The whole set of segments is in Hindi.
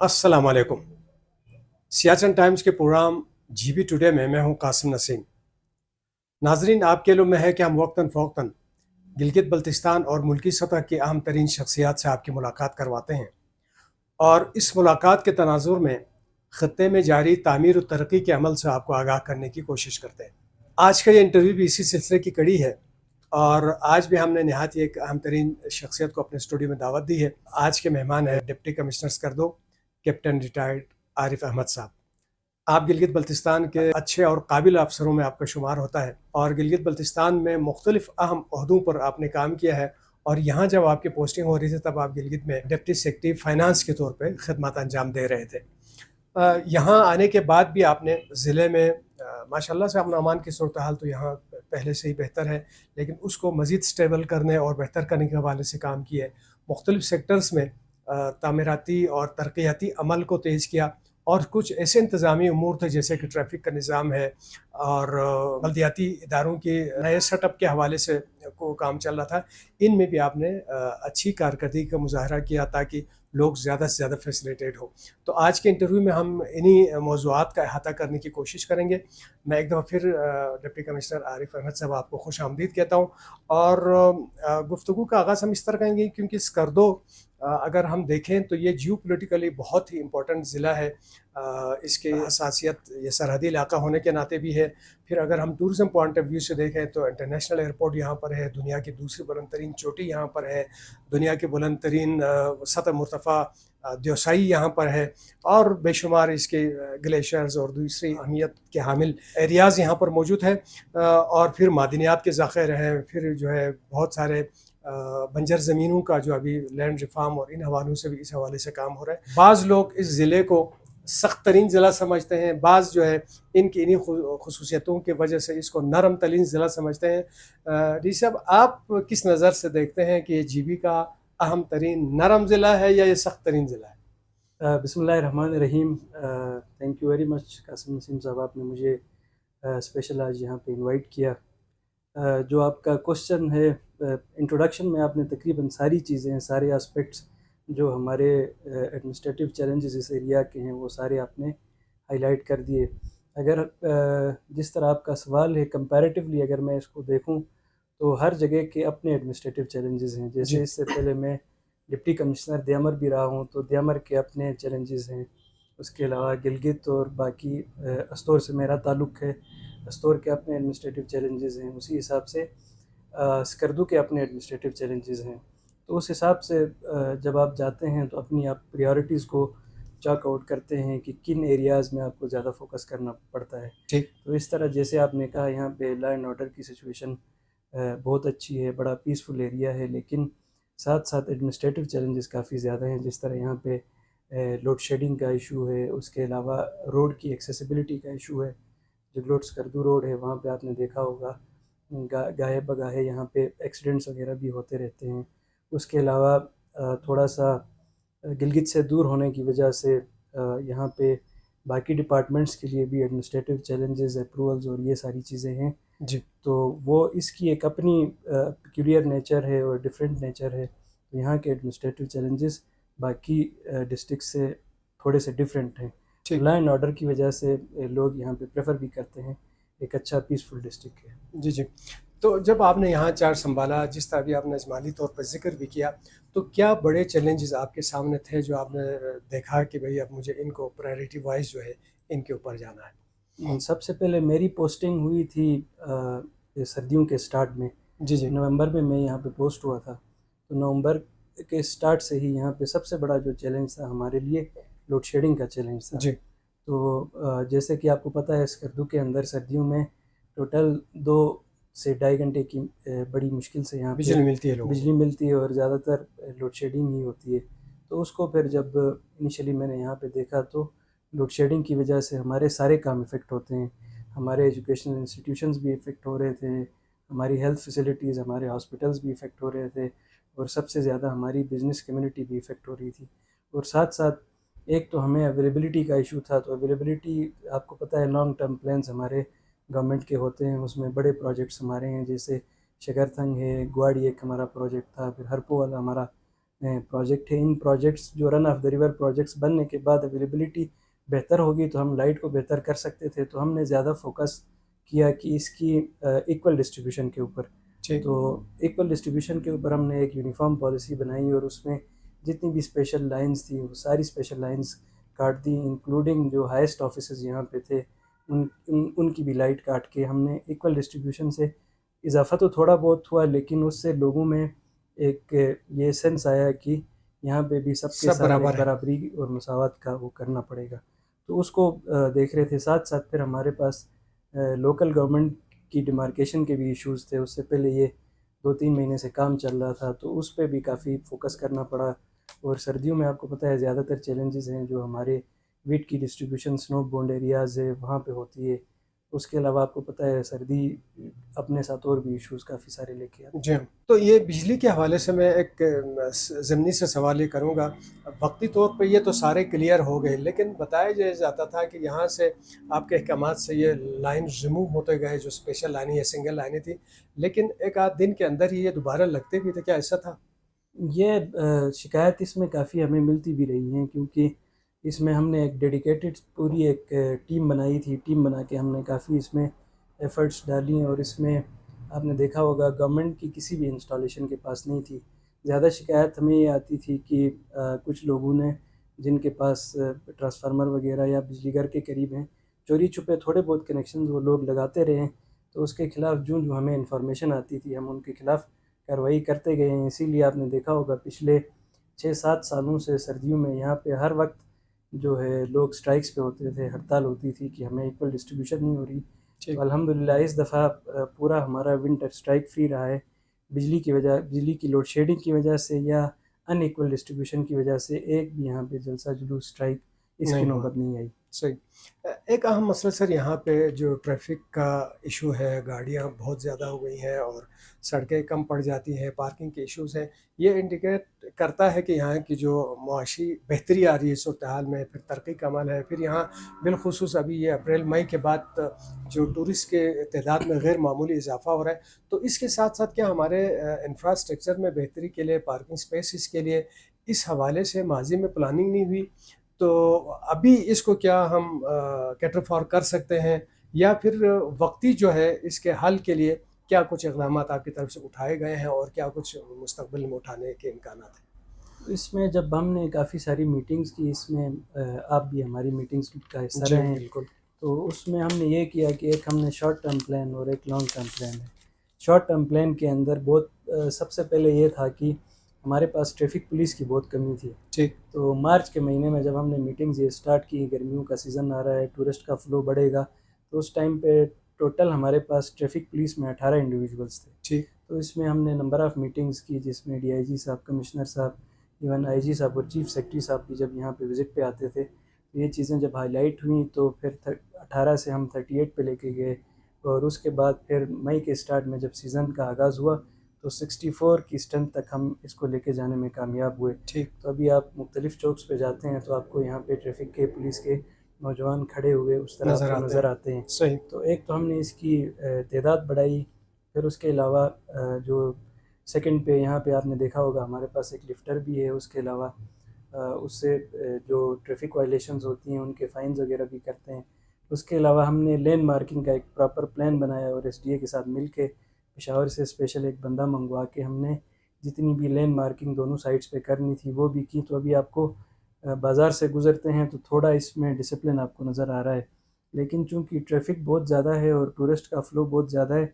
अस्सलाम वालेकुम। सियाचिन टाइम्स के प्रोग्राम जीबी टुडे में मैं हूं कासिम नसीम। नाजरीन, आपके इल्म में है कि हम वक्तन फ़ौक्तन गिलगित बल्तिस्तान और मुल्की सतह की अहम तरीन शख्सियात से आपकी मुलाकात करवाते हैं और इस मुलाकात के तनाजुर में ख़त्ते में जारी तामीर और तरक्की के अमल से आपको आगाह करने की कोशिश करते हैं। आज का ये इंटरव्यू भी इसी सिलसिले की कड़ी है और आज भी हमने नहायत ही एक अहम तरीन शख्सियत को अपने स्टूडियो में दावत दी है। आज के मेहमान है deputy commissioner Skardu captain retired Arif Ahmad साहब। आप गिलगित बल्तिस्तान के अच्छे और काबिल अफसरों में आपका शुमार होता है और गिलगित बल्तिस्तान में मुख्तलिफ अहम ओहदों पर आपने काम किया है और यहाँ जब आपकी पोस्टिंग हो रही थी तब आप गिलगित में डिप्टी सेक्रेटरी फाइनेंस के तौर पर खदमात अंजाम दे रहे थे। यहाँ आने के बाद भी आपने ज़िले में माशाल्लाह से अमन अमान की सूरत हाल तो यहाँ पहले से ही बेहतर है, लेकिन उसको मज़ीद स्टेबल करने और बेहतर करने के हवाले से काम किया है। मुख्तलिफ सेक्टर्स में तामीराती और तरक्याती अमल को तेज़ किया और कुछ ऐसे इंतज़ामी अमूर थे जैसे कि ट्रैफिक का निज़ाम है और बल्दियाती इदारों के नए सेटअप के हवाले से को काम चल रहा था। इनमें भी आपने अच्छी कारकर्दगी का मुज़ाहरा किया ताकि लोग ज़्यादा से ज़्यादा फैसिलिटेट हो। तो आज के इंटरव्यू में हम इन्हीं मौज़ूआत का अहाता करने की कोशिश करेंगे। मैं एक दफ़ा फिर डिप्टी कमिश्नर आरिफ अहमद साहब आपको खुशामदीद कहता हूँ और गुफ्तगू का आगाज़ हम इस तरह करेंगे क्योंकि स्कर्दो अगर हम देखें तो ये जियो पोलिटिकली बहुत ही इम्पोर्टेंट ज़िला है। इसकी हसासियत ये सरहदी इलाका होने के नाते भी है। फिर अगर हम टूरिज़म पॉइंट ऑफ व्यू से देखें तो इंटरनेशनल एयरपोर्ट यहाँ पर है, दुनिया की दूसरी बुलंद तरीन चोटी यहाँ पर है, दुनिया की बुलंद तरीन सतह मुर्तफ़ा देवसाई यहाँ पर है और बेशुमार इसके ग्लेशियर्स और दूसरी अहमियत के हामिल एरियाज़ यहाँ पर मौजूद हैं। और फिर मादनियात के ज़ख़ायर हैं, फिर जो है बहुत सारे बंजर ज़मीनों का जो अभी लैंड रिफार्म और इन हवालों से भी इस हवाले से काम हो रहा है। बाज़ लोग इस ज़िले को सख्त तरीन ज़िला समझते हैं, बाज़ जो है इनकी इन्हीं खुसूसियतों की वजह से इसको नरम तरीन ज़िला समझते हैं। डी साहब, आप किस नज़र से देखते हैं कि ये जीबी का अहम तरीन नरम ज़िला है या ये सख्त तरीन ज़िला है? बिस्मिल्लाहिर्रहमानिर्रहीम। Thank you very much Qasim Naseem sahab, आपने मुझे स्पेशल आज यहाँ पे इनवाइट किया। जो आपका क्वेश्चन है, इंट्रोडक्शन में आपने तकरीबन सारी चीज़ें, सारे एस्पेक्ट्स जो हमारे एडमिनिस्ट्रेटिव चैलेंजेस इस एरिया के हैं वो सारे आपने हाईलाइट कर दिए। अगर जिस तरह आपका सवाल है, कंपैरेटिवली अगर मैं इसको देखूं तो हर जगह के अपने एडमिनिस्ट्रेटिव चैलेंजेस हैं। जैसे इससे पहले मैं डिप्टी कमिश्नर दयामर भी रहा हूँ, तो दयामर के अपने चैलेंजेस हैं। उसके अलावा गिलगित और बाकी अस्तौर से मेरा ताल्लुक़ है, अस्तौर के अपने एडमिनिस्ट्रेटिव चैलेंजेस हैं। उसी हिसाब से स्कर्दू के अपने एडमिनिस्ट्रेटिव चैलेंजेस हैं। तो उस हिसाब से जब आप जाते हैं तो अपनी आप प्रायोरिटीज़ को चॉक आउट करते हैं कि किन एरियाज़ में आपको ज़्यादा फोकस करना पड़ता है। ठीक। तो इस तरह जैसे आपने कहा, यहाँ पे लॉ एंड ऑर्डर की सिचुएशन बहुत अच्छी है, बड़ा पीसफुल एरिया है, लेकिन साथ साथ एडमिनिस्ट्रेटिव चैलेंजेस काफ़ी ज़्यादा हैं। जिस तरह यहाँ पे लोड शेडिंग का इशू है, उसके अलावा रोड की एक्सेसिबिलिटी का इशू है। जगलोट स्कर्दू रोड है, वहाँ पे आपने देखा होगा गाहे बगाहे यहाँ पे एक्सीडेंट्स वगैरह भी होते रहते हैं। उसके अलावा थोड़ा सा गिलगित से दूर होने की वजह से यहाँ पे बाकी डिपार्टमेंट्स के लिए भी एडमिनिस्ट्रेटिव चैलेंजेस, अप्रूवल्स और ये सारी चीज़ें हैं जी। तो वो इसकी एक अपनी क्यूलियर नेचर है और डिफरेंट नेचर है। तो यहाँ के एडमिनिस्ट्रेटिव चैलेंजेस बाकी डिस्ट्रिक्ट से थोड़े से डिफरेंट हैं। ठीक। लॉ एंड ऑर्डर की वजह से लोग यहाँ पे प्रेफर भी करते हैं, एक अच्छा पीसफुल डिस्ट्रिक्ट है। जी जी। तो जब आपने यहाँ चार्ज संभाला, जिस तरह भी आपने इजमाली तौर पर जिक्र भी किया, तो क्या बड़े चैलेंजेस आपके सामने थे जो आपने देखा कि भाई अब मुझे इनको प्रायोरिटी वाइज जो है इनके ऊपर जाना है? सबसे पहले मेरी पोस्टिंग हुई थी सर्दियों के स्टार्ट में। जी जी। नवंबर में मैं यहाँ पे पोस्ट हुआ था, तो नवंबर के स्टार्ट से ही यहाँ पे सबसे बड़ा जो चैलेंज था हमारे लिए लोड शेडिंग का चैलेंज था। जी। तो जैसे कि आपको पता है, स्कर्दू के अंदर सर्दियों में टोटल 2 से ढाई घंटे की बड़ी मुश्किल से यहाँ पे बिजली मिलती है लोगों बिजली को। मिलती है और ज़्यादातर लोड शेडिंग ही होती है। तो उसको फिर जब इनिशियली मैंने यहाँ पे देखा तो लोड शेडिंग की वजह से हमारे सारे काम इफ़ेक्ट होते हैं। हमारे एजुकेशनल इंस्टीट्यूशंस भी इफ़ेक्ट हो रहे थे, हमारी हेल्थ फैसिलिटीज़, हमारे हॉस्पिटल्स भी इफ़ेक्ट हो रहे थे और सबसे ज़्यादा हमारी बिज़नेस कम्युनिटी भी इफ़ेक्ट हो रही थी। और साथ साथ एक तो हमें अवेलेबिलिटी का इशू था। तो अवेलेबिलिटी, आपको पता है, लॉन्ग टर्म प्लान्स हमारे गवर्नमेंट के होते हैं, उसमें बड़े प्रोजेक्ट्स हमारे हैं, जैसे शकरथंग है, गुआड़ी एक हमारा प्रोजेक्ट था, फिर हरपो वाला हमारा प्रोजेक्ट है। इन प्रोजेक्ट्स जो run of the river projects बनने के बाद अवेलेबिलिटी बेहतर होगी तो हम लाइट को बेहतर कर सकते थे, तो हमने ज़्यादा फोकस किया कि इसकी इक्वल डिस्ट्रीब्यूशन के ऊपर। ठीक। तो इक्वल डिस्ट्रीब्यूशन के ऊपर हमने एक यूनिफॉर्म पॉलिसी बनाई और उसमें जितनी भी स्पेशल लाइंस थी वो सारी स्पेशल लाइंस काट दी, इंक्लूडिंग जो हाईएस्ट ऑफिसर्स यहाँ पे थे उनकी भी लाइट काट के हमने इक्वल डिस्ट्रीब्यूशन से इजाफा तो थोड़ा बहुत हुआ, लेकिन उससे लोगों में एक ये सेंस आया कि यहाँ पे भी सबके सब साथ एक बराबर है। बराबरी और मसावत का वो करना पड़ेगा। तो उसको देख रहे थे। साथ साथ फिर हमारे पास लोकल गवर्नमेंट की डिमार्केशन के भी इश्यूज़ थे। उससे पहले ये 2-3 महीने से काम चल रहा था, तो उस पे भी काफ़ी फोकस करना पड़ा। और सर्दियों में आपको पता है ज़्यादातर चैलेंजेस हैं जो हमारे वीट की डिस्ट्रीब्यूशन स्नो बॉन्ड एरियाज़ है वहाँ पे होती है। उसके अलावा आपको पता है सर्दी अपने साथ और भी इश्यूज़ काफ़ी सारे लेके आती जी हाँ। तो ये बिजली के हवाले से मैं एक ज़मीनी से सवाल ये करूँगा। वक्ती तौर पे ये तो सारे क्लियर हो गए, लेकिन बताया जाता था कि यहाँ से आपके अहकामात से ये लाइन रिमूव होते गए, जो स्पेशल लाइनें या सिंगल लाइनें थी, लेकिन एक आध दिन के अंदर ही ये दोबारा लगते भी थे, क्या ऐसा था? है। ये शिकायत इसमें काफ़ी हमें मिलती भी रही हैं, क्योंकि इसमें हमने एक डेडिकेटेड पूरी एक टीम बनाई थी। टीम बना के हमने काफ़ी इसमें एफ़र्ट्स डाली और इसमें आपने देखा होगा गवर्नमेंट की किसी भी इंस्टॉलेशन के पास नहीं थी। ज़्यादा शिकायत हमें ये आती थी कि कुछ लोगों ने जिनके पास ट्रांसफार्मर वगैरह या बिजली घर के करीब हैं, चोरी छुपे थोड़े बहुत कनेक्शंस वो लोग लगाते रहे हैं। तो उसके खिलाफ जो हमें इन्फॉर्मेशन आती थी हम उनके खिलाफ कार्रवाई करते गए हैं। इसीलिए आपने देखा होगा पिछले 6-7 सालों से सर्दियों में यहाँ पे हर वक्त जो है लोग स्ट्राइक्स पे होते थे, हड़ताल होती थी कि हमें इक्वल डिस्ट्रीब्यूशन नहीं हो रही। तो ठीक। अल्हम्दुलिल्लाह इस दफ़ा पूरा हमारा विंटर स्ट्राइक फ्री रहा है। बिजली की लोड शेडिंग की वजह से या अनइक्वल डिस्ट्रीब्यूशन की वजह से एक भी यहाँ पे जलसा जुलूस स्ट्राइक इसकी नहीं हुआ। नौबत नहीं आई। सही। एक अहम मसला सर यहाँ पे जो ट्रैफ़िक का इशू है, गाड़ियाँ बहुत ज़्यादा हो गई हैं और सड़कें कम पड़ जाती हैं, पार्किंग के इश्यूज़ हैं। ये इंडिकेट करता है कि यहाँ की जो मुआशी बेहतरी आ रही है इस सूरत-ए-हाल में, फिर तरक्की का अमल है। फिर यहाँ बिलख़ुसूस अभी ये अप्रैल-मई के बाद जो टूरिस्ट के तादाद में गैर मामूली इज़ाफ़ा हो रहा है। तो इसके साथ-साथ क्या हमारे इंफ्रास्ट्रक्चर में बेहतरी के लिए, पार्किंग स्पेसेस के लिए इस हवाले से माज़ी में प्लानिंग नहीं हुई? तो अभी इसको क्या हम कैटर फॉर कर सकते हैं, या फिर वक्ती जो है इसके हल के लिए क्या कुछ इक़दामात आपकी तरफ से उठाए गए हैं और क्या कुछ मुस्तक़बिल में उठाने के इम्कानात हैं? इसमें जब हमने काफ़ी सारी मीटिंग्स की, इसमें आप भी हमारी मीटिंग्स का हिस्सा जी, रहे हैं। बिल्कुल। तो उसमें हमने ये किया कि एक हमने शॉर्ट टर्म प्लान और एक लॉन्ग टर्म प्लान है। शॉर्ट टर्म प्लान के अंदर बहुत सबसे पहले ये था कि हमारे पास ट्रैफ़िक पुलिस की बहुत कमी थी। ठीक। तो मार्च के महीने में जब हमने मीटिंग्स ये स्टार्ट की, गर्मियों का सीज़न आ रहा है, टूरिस्ट का फ़्लो बढ़ेगा, तो उस टाइम पे टोटल हमारे पास ट्रैफ़िक पुलिस में 18 इंडिविजुअल्स थे। ठीक। तो इसमें हमने नंबर ऑफ़ मीटिंग्स की, जिसमें डीआईजी साहब, कमिश्नर साहब, इवन आईजी साहब और चीफ सेक्रेटरी साहब भी जब यहाँ पे विज़िट पे आते थे, तो ये चीज़ें जब हाईलाइट हुई तो फिर 18 से हम 38 पे लेके गए। और उसके बाद फिर मई के स्टार्ट में जब सीज़न का आगाज़ हुआ तो 64 की स्ट्रेंथ तक हम इसको लेके जाने में कामयाब हुए। ठीक। तो अभी आप मुख्तलिफ़ चौक्स पे जाते हैं तो आपको यहाँ पे ट्रैफ़िक के, पुलिस के नौजवान खड़े हुए उस तरह नज़र आपको आते नज़र हैं। आते हैं। सही। तो एक तो हमने इसकी तादाद बढ़ाई। फिर उसके अलावा जो सेकंड पे यहाँ पे आपने देखा होगा हमारे पास एक लिफ्टर भी है। उसके अलावा उससे जो ट्रैफ़िक वायलेशंस होती हैं उनके फ़ाइन्स वगैरह भी करते हैं। उसके अलावा हमने लेन मार्किंग का एक प्रॉपर प्लान बनाया और एसडीए के साथ मिल के पेशावर से स्पेशल एक बंदा मंगवा के हमने जितनी भी लेन मार्किंग दोनों साइड्स पे करनी थी वो भी की। तो अभी आपको बाज़ार से गुज़रते हैं तो थोड़ा इसमें डिसिप्लिन आपको नज़र आ रहा है। लेकिन चूँकि ट्रैफ़िक बहुत ज़्यादा है और टूरिस्ट का फ़्लो बहुत ज़्यादा है,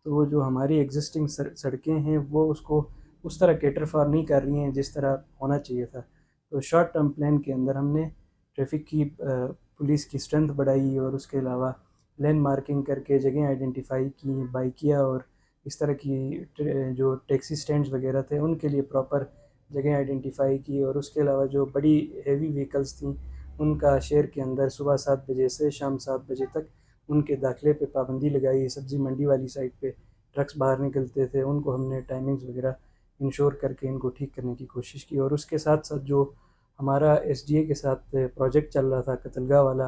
तो वो जो हमारी एग्जिस्टिंग सड़कें हैं वो उसको उस तरह कैटर फॉर नहीं कर रही हैं जिस तरह होना चाहिए था। तो शॉर्ट टर्म प्लान के अंदर हमने ट्रैफ़िक की पुलिस की स्ट्रेंथ बढ़ाई और उसके अलावा लेन मार्किंग करके जगह आइडेंटिफ़ाई की, बाइकिया और इस तरह की जो टैक्सी स्टैंड्स वगैरह थे उनके लिए प्रॉपर जगह आइडेंटिफ़ाई की। और उसके अलावा जो बड़ी हेवी व्हीकल्स थीं उनका शहर के अंदर सुबह 7 बजे से शाम 7 बजे तक उनके दाखिले पे पाबंदी लगाई। सब्ज़ी मंडी वाली साइड पे ट्रक्स बाहर निकलते थे, उनको हमने टाइमिंग्स वगैरह इंश्योर करके इनको ठीक करने की कोशिश की। और उसके साथ-साथ जो हमारा एसडीए के साथ प्रोजेक्ट चल रहा था कतलगाह वाला,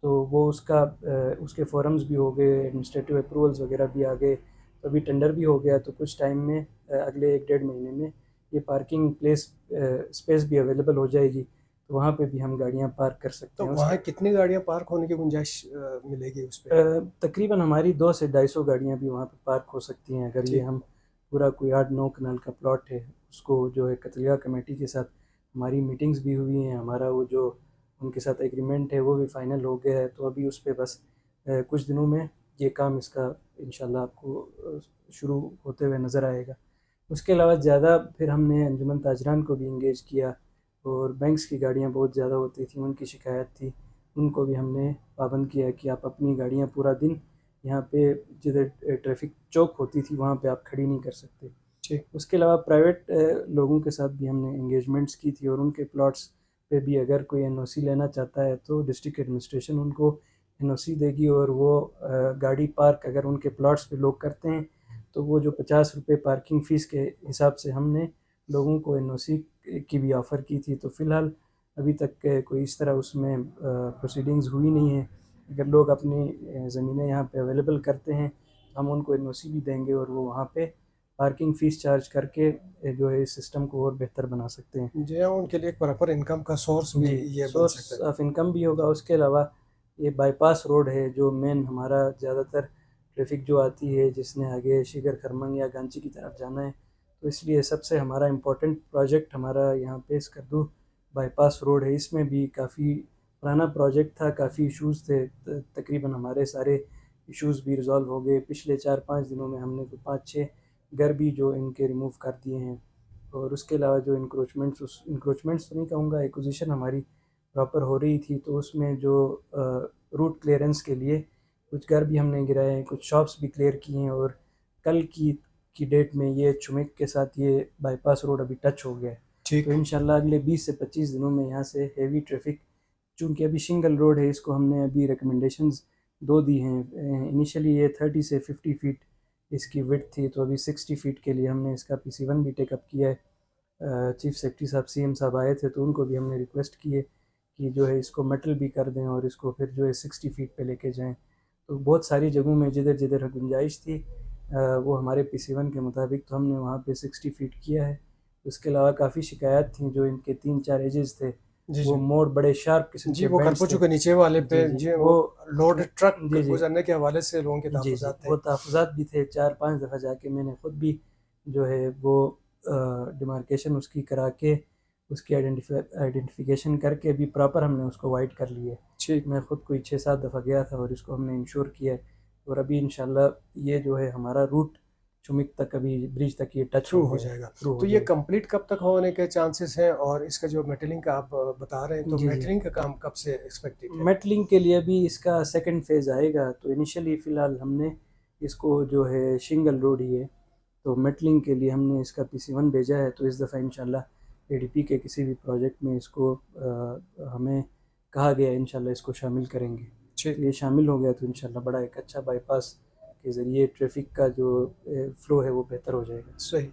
तो वो उसके फ़ोरम्स भी हो गए, एडमिनिस्ट्रेटिव अप्रूवल्स वगैरह भी आ गए। तो अभी टेंडर भी हो गया, तो कुछ टाइम में अगले 1 डेढ़ महीने में ये पार्किंग प्लेस स्पेस भी अवेलेबल हो जाएगी, तो वहाँ पे भी हम गाड़ियाँ पार्क कर सकते तो हैं। वहाँ कितनी गाड़ियाँ पार्क होने की गुंजाइश मिलेगी उस पे? तकरीबन हमारी 200 से 250 गाड़ियाँ भी वहाँ पे पार्क हो सकती हैं। अगर ये ठीक। हम पूरा कोई 8-9 कनाल का प्लॉट है, उसको जो है कतलिया कमेटी के साथ हमारी मीटिंग्स भी हुई हैं, हमारा वो जो उनके साथ एग्रीमेंट है वो भी फाइनल हो गया है। तो अभी उस पे बस कुछ दिनों में ये काम इसका इंशाल्लाह आपको शुरू होते हुए नज़र आएगा। उसके अलावा ज़्यादा फिर हमने अंजुमन ताजरान को भी इंगेज किया, और बैंक्स की गाड़ियाँ बहुत ज़्यादा होती थी, उनकी शिकायत थी, उनको भी हमने पाबंद किया कि आप अपनी गाड़ियाँ पूरा दिन यहाँ पे जिधर ट्रैफिक चौक होती थी वहाँ पे आप खड़ी नहीं कर सकते। ठीक। उसके अलावा प्राइवेट लोगों के साथ भी हमने एंगेजमेंट्स की थी, और उनके प्लॉट्स पे भी अगर कोई एनओसी लेना चाहता है तो डिस्ट्रिक्ट एडमिनिस्ट्रेशन उनको एनओसी देगी, और वो गाड़ी पार्क अगर उनके प्लॉट्स पे लोग करते हैं तो वो जो 50 रुपये पार्किंग फ़ीस के हिसाब से हमने लोगों को एनओसी की भी ऑफ़र की थी। तो फ़िलहाल अभी तक कोई इस तरह उसमें प्रोसीडिंग्स हुई नहीं है। अगर लोग अपनी ज़मीनें यहाँ पे अवेलेबल करते हैं तो हम उनको एनओसी भी देंगे, और वो वहाँ पे पार्किंग फ़ीस चार्ज करके जो है इस सिस्टम को और बेहतर बना सकते हैं। जी हाँ, उनके लिए एक प्रॉपर इनकम का सोर्स भी जी, ये बन सकता सोर्स है। ऑफ इनकम भी होगा। उसके अलावा ये बाईपास रोड है जो मेन हमारा ज़्यादातर ट्रैफिक जो आती है जिसने आगे शिगर खरमंग या गांची की तरफ जाना है, तो इसलिए सबसे हमारा इम्पोर्टेंट प्रोजेक्ट हमारा यहाँ पे स्कर्दू बाईपास रोड है। इसमें भी काफ़ी पुराना प्रोजेक्ट था, काफ़ी इश्यूज़ थे, तकरीबन हमारे सारे इश्यूज़ भी रिज़ॉल्व हो गए। पिछले 4-5 दिनों में हमने तो 5-6 घर भी जो इनके रिमूव कर दिए हैं। और उसके अलावा जो इंक्रोचमेंट्स तो नहीं कहूँगा, एक्विजिशन हमारी प्रॉपर हो रही थी, तो उसमें जो रूट क्लियरेंस के लिए कुछ घर भी हमने गिराए हैं, कुछ शॉप्स भी क्लियर की हैं, और कल की डेट में ये चुमिक के साथ ये बाईपास रोड अभी टच हो गया है। तो ठीक। इंशाल्लाह अगले 20 से 25 दिनों में यहाँ से हेवी ट्रैफिक, चूँकि अभी सिंगल रोड है, इसको हमने अभी रिकमेंडेशंस 2 दी हैं। इनिशियली ये 30 से 50 फीट इसकी विड्थ थी, तो अभी 60 फीट के लिए हमने इसका पीसी1 भी टेकअप किया है। चीफ सेक्रेटरी साहब सीएम साहब आए थे, तो उनको भी हमने रिक्वेस्ट की है कि जो है इसको मेटल भी कर दें और इसको फिर जो है 60 फीट पे लेके जाएं। तो बहुत सारी जगहों में जिधर जिधर गुंजाइश थी वो हमारे पीसी1 के मुताबिक, तो हमने वहाँ पे 60 फीट किया है। उसके अलावा काफ़ी शिकायत थी, जो इनके 3-4 एजेस थे जी वो जी। मोड़ बड़े शार्प किस्म जी, के वो बेंड्स खरपुचू थे। के नीचे वाले पे जी जी जी वो वो लोड ट्रक जी जी गुजरने के हवाले से लोगों के जी जी तहफ़्फ़ुज़ात थे। वो तहफ़्फ़ुज़ात भी थे। 4-5 दफ़ा जाके मैंने ख़ुद भी जो है वो डिमार्केशन उसकी करा के, उसकी आइडेंटिफिकेशन करके भी प्रॉपर हमने उसको वाइड कर लिया है। ठीक। मैं ख़ुद कोई 6-7 दफ़ा गया था और इसको हमने इंश्योर किया है, और अभी इंशाल्लाह ये जो है हमारा रूट चुमिक तक, अभी ब्रिज तक ये टच थ्रू हो हो गया है, जाएगा। थ्रू तो हो ये जाएगा। कंप्लीट कब तक होने के चांसेस हैं, और इसका जो मेटलिंग का आप बता रहे हैं, तो जी जी मेटलिंग का काम कब से एक्सपेक्टेड है? मेटलिंग के लिए भी इसका सेकंड फेज़ आएगा। तो इनिशियली फ़िलहाल हमने इसको जो है शिंगल रोड ही है, तो मेटलिंग के लिए हमने इसका पीसी1 भेजा है। तो इस दफ़ा इंशाल्लाह एडीपी के किसी भी प्रोजेक्ट में इसको हमें कहा गया है, इंशाल्लाह इसको शामिल करेंगे। तो ठीक। ये शामिल हो गया तो इंशाल्लाह बड़ा एक अच्छा बाईपास के ज़रिए ट्रैफिक का जो फ़्लो है वो बेहतर हो जाएगा। सही।